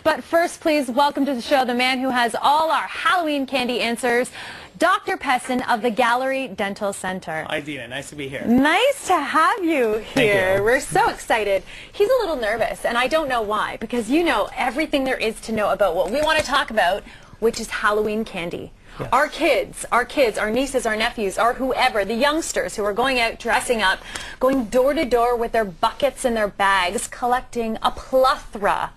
But first, please welcome to the show the man who has all our Halloween candy answers, Dr. Pesin of the Gallery Dental Center. Hi, Dina. Nice to be here. Nice to have you here. Thank you. We're so excited. He's a little nervous, and I don't know why, because you know everything there is to know about what we want to talk about, which is Halloween candy. Yes. Our kids, our nieces, our nephews, our whoever, the youngsters who are going out dressing up, going door to door with their buckets and their bags, collecting a plethora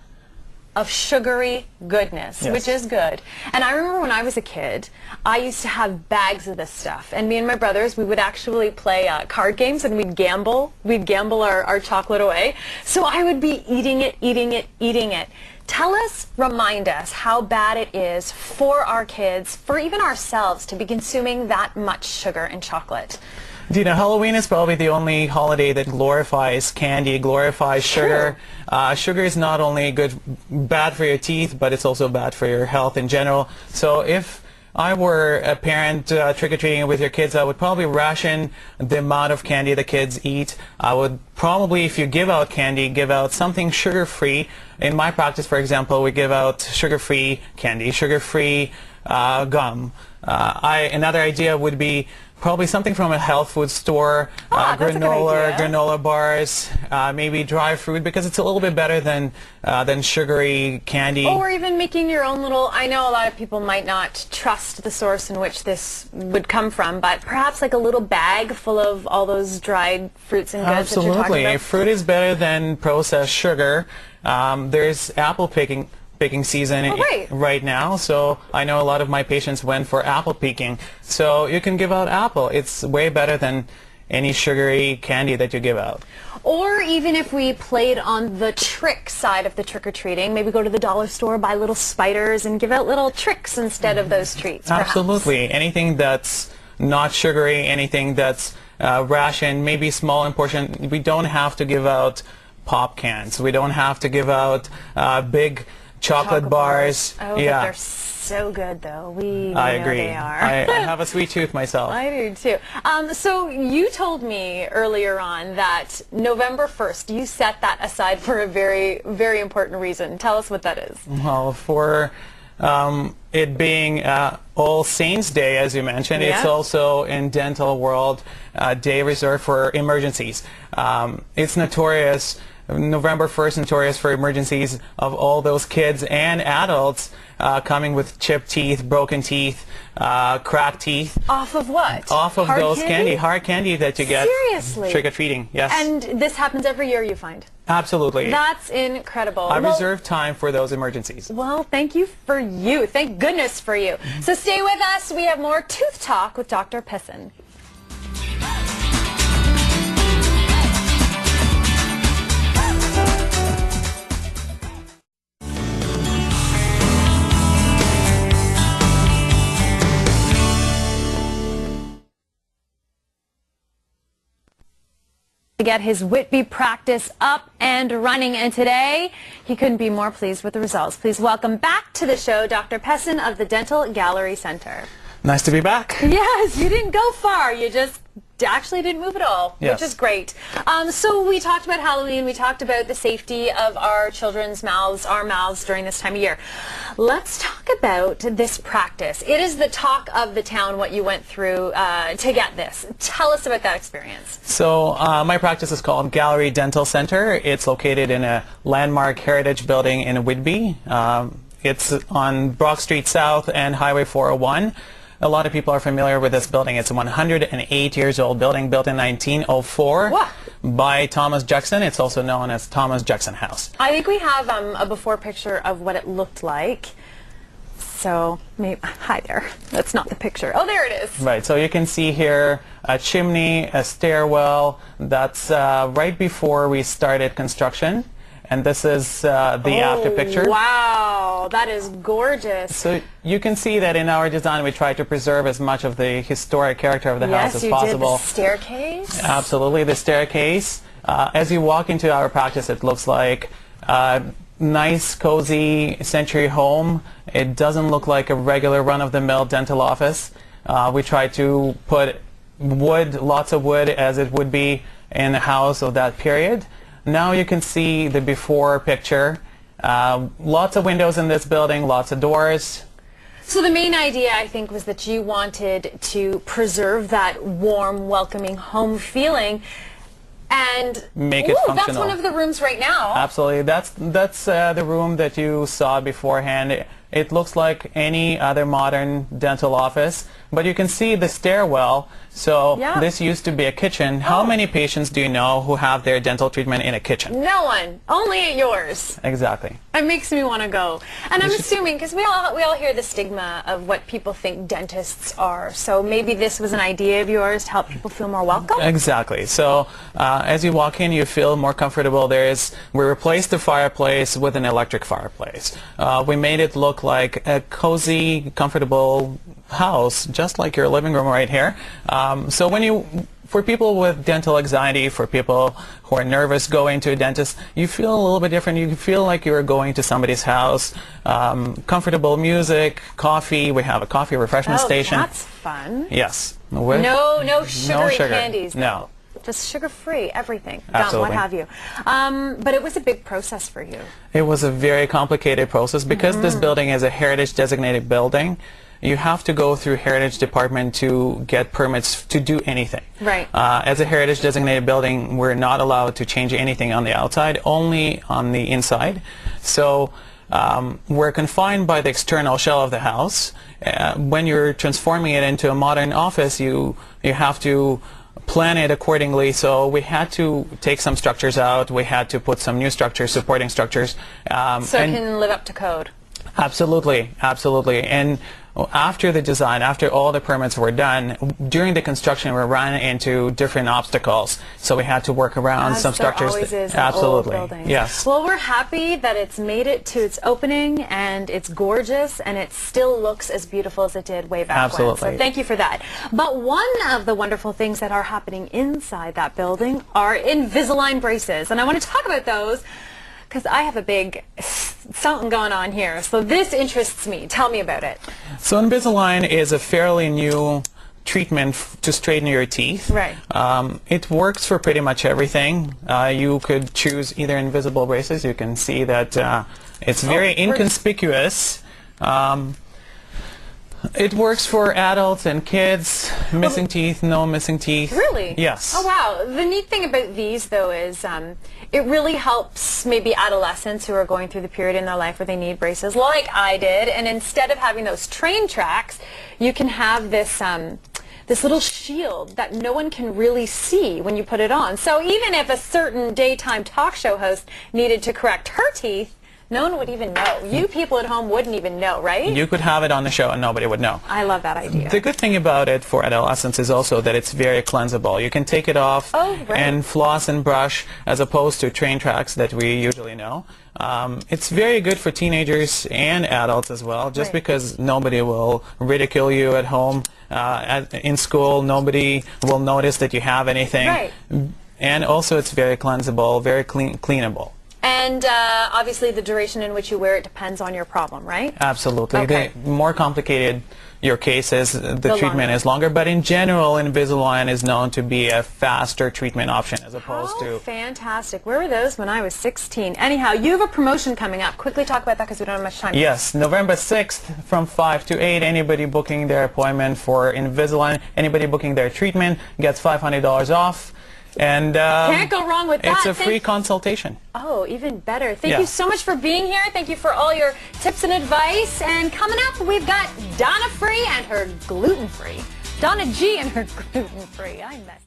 of sugary goodness, yes, which is good. And I remember when I was a kid, I used to have bags of this stuff. And me and my brothers, we would actually play card games, and we'd gamble. We'd gamble our chocolate away. So I would be eating it, eating it, eating it. Tell us, remind us how bad it is for our kids, for even ourselves, to be consuming that much sugar and chocolate. Dina, Halloween is probably the only holiday that glorifies candy, glorifies sugar. Sugar is not only bad for your teeth, but it's also bad for your health in general. So if I were a parent trick-or-treating with your kids, I would probably ration the amount of candy the kids eat. I would probably, if you give out candy, give out something sugar-free. In my practice, for example, we give out sugar-free candy, sugar-free gum. Another idea would be probably something from a health food store, granola bars, maybe dry fruit, because it's a little bit better than sugary candy. Or even making your own little, I know a lot of people might not trust the source in which this would come from, but perhaps like a little bag full of all those dried fruits and goods that you're talking about. Fruit is better than processed sugar. There's apple picking season right now, so I know a lot of my patients went for apple picking. So you can give out apple. It's way better than any sugary candy that you give out. Or even if we played on the trick side of the trick-or-treating, maybe go to the dollar store, buy little spiders, and give out little tricks instead of those treats, perhaps. Absolutely. Anything that's not sugary, anything that's rationed, maybe small in portion. We don't have to give out pop cans. We don't have to give out big chocolate bars. Oh, yeah. But they're so good, though. I agree. They are. I have a sweet tooth myself. I do, too. So you told me earlier on that November 1st, you set that aside for a very, very important reason. Tell us what that is. Well, for it being All Saints Day, as you mentioned, it's also in dental world day reserved for emergencies. It's notorious. November 1st, notorious for emergencies of all those kids and adults coming with chipped teeth, broken teeth, cracked teeth. Off of what? Off of hard candy? Hard candy that you get. Seriously? Trick-or-treating, yes. And this happens every year, you find? Absolutely. That's incredible. I reserve time for those emergencies. Well, thank you for you. Thank goodness for you. So stay with us. We have more Tooth Talk with Dr. Pesin. To get his Whitby practice up and running, and today he couldn't be more pleased with the results. Please welcome back to the show Dr. Pesin of the Dental Gallery Center. Nice to be back. Yes, you didn't go far. You just actually didn't move at all, which is great. So we talked about Halloween. We talked about the safety of our children's mouths, our mouths during this time of year. Let's talk about this practice. It is the talk of the town, what you went through to get this. Tell us about that experience. So my practice is called Gallery Dental Center. It's located in a landmark heritage building in Whitby. It's on Brock Street South and Highway 401. A lot of people are familiar with this building. It's a 108 years old building built in 1904 by Thomas Jackson. It's also known as Thomas Jackson House. I think we have a before picture of what it looked like. So, hi there. That's not the picture. Oh, there it is. Right. So you can see here a chimney, a stairwell. That's right before we started construction. And this is the after picture. Wow, that is gorgeous. So you can see that in our design we try to preserve as much of the historic character of the house as possible. Yes, you did the staircase. Absolutely, the staircase. As you walk into our practice, it looks like a nice, cozy century home. It doesn't look like a regular run-of-the-mill dental office. We try to put wood, lots of wood, as it would be in a house of that period. Now you can see the before picture. Lots of windows in this building, lots of doors. So the main idea, I think, was that you wanted to preserve that warm, welcoming home feeling and make it functional. That's one of the rooms right now. Absolutely. That's the room that you saw beforehand. It looks like any other modern dental office, but you can see the stairwell. So this used to be a kitchen. How many patients do you know who have their dental treatment in a kitchen? No one. Only at yours. Exactly. It makes me want to go. And I'm assuming, because we all hear the stigma of what people think dentists are, so maybe this was an idea of yours to help people feel more welcome? Exactly. So as you walk in, you feel more comfortable. We replaced the fireplace with an electric fireplace. We made it look like a cozy, comfortable house, just like your living room right here. So for people with dental anxiety, for people who are nervous going to a dentist, you feel a little bit different. You feel like you're going to somebody's house. Comfortable music, coffee. We have a coffee refreshment station. That's fun. Yes. No sugary sugar. Candies. No. Just sugar-free, everything. Absolutely. What have you. But it was a big process for you. It was a very complicated process because this building is a heritage designated building. You have to go through Heritage Department to get permits to do anything. Right. As a heritage designated building, we're not allowed to change anything on the outside, only on the inside. So we're confined by the external shell of the house. When you're transforming it into a modern office, you have to plan it accordingly. So we had to take some structures out. We had to put some new structures, supporting structures. So it can live up to code. Absolutely, absolutely. And after the design, after all the permits were done, during the construction we ran into different obstacles. So we had to work around some structures. Always is absolutely. Old buildings. Yes. Well, we're happy that it's made it to its opening and it's gorgeous and it still looks as beautiful as it did way back absolutely. when. So thank you for that. But one of the wonderful things that are happening inside that building are Invisalign braces. And I want to talk about those because I have a big something going on here. So this interests me. Tell me about it. So Invisalign is a fairly new treatment to straighten your teeth. Right. It works for pretty much everything. You could choose either invisible braces. You can see that it's very inconspicuous. It works for adults and kids. Missing teeth, no missing teeth. Really? Yes. Oh, wow. The neat thing about these, though, is it really helps maybe adolescents who are going through the period in their life where they need braces, like I did, and instead of having those train tracks, you can have this this little shield that no one can really see when you put it on. So even if a certain daytime talk show host needed to correct her teeth, no one would even know. You people at home wouldn't even know, right? You could have it on the show and nobody would know. I love that idea. The good thing about it for adolescents is also that it's very cleansable. You can take it off and floss and brush as opposed to train tracks that we usually know. It's very good for teenagers and adults as well, just because nobody will ridicule you at home. In school, nobody will notice that you have anything. Right. And also it's very cleansable, very cleanable. And obviously the duration in which you wear it depends on your problem, right? Absolutely. Okay. The more complicated your case is, the treatment is longer. But in general, Invisalign is known to be a faster treatment option as opposed to... fantastic. Where were those when I was 16? Anyhow, you have a promotion coming up. Quickly talk about that because we don't have much time. Yes, November 6th from 5 to 8. Anybody booking their appointment for Invisalign, anybody booking their treatment gets $500 off. And can't go wrong with that. It's a free consultation. Oh, even better. Thank you so much for being here. Thank you for all your tips and advice. And coming up, we've got Donna Free and her gluten-free. Donna G and her gluten-free. I messed